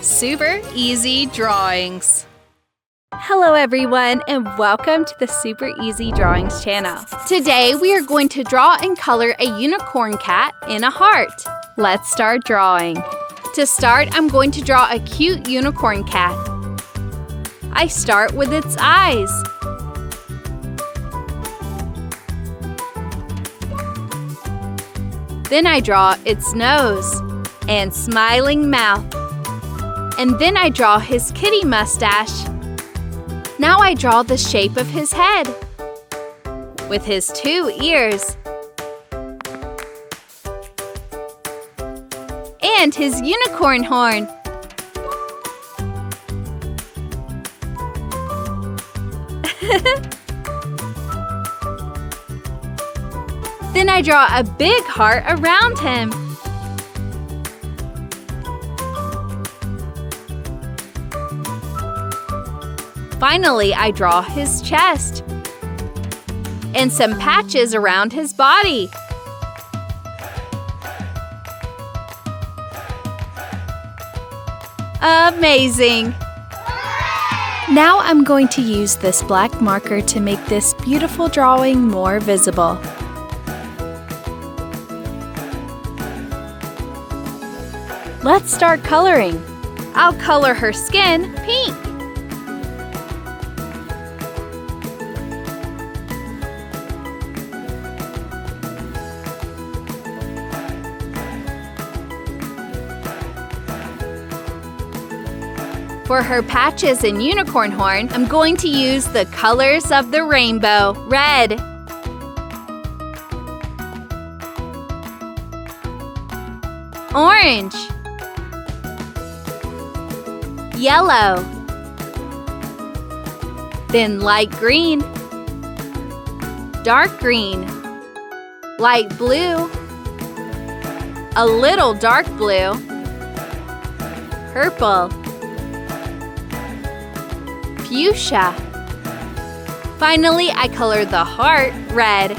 Super Easy Drawings. Hello everyone, and welcome to the Super Easy Drawings channel. Today we are going to draw and color a unicorn cat in a heart. Let's start drawing. To start, I'm going to draw a cute unicorn cat. I start with its eyes. Then I draw its nose and smiling mouth. And then I draw his kitty mustache. Now I draw the shape of his head with his 2 ears and his unicorn horn. Then I draw a big heart around him. Finally, I draw his chest and some patches around his body. Amazing! Now I'm going to use this black marker to make this beautiful drawing more visible. Let's start coloring. I'll color her skin pink. For her patches and unicorn horn, I'm going to use the colors of the rainbow: red, orange, yellow, then light green, dark green, light blue, a little dark blue, purple, fuchsia. Finally, I color the heart red.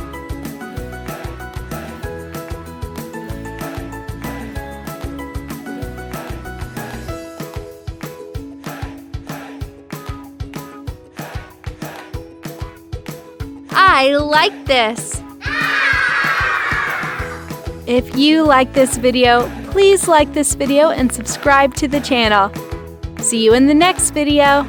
I like this. If you like this video, please like this video and subscribe to the channel. See you in the next video.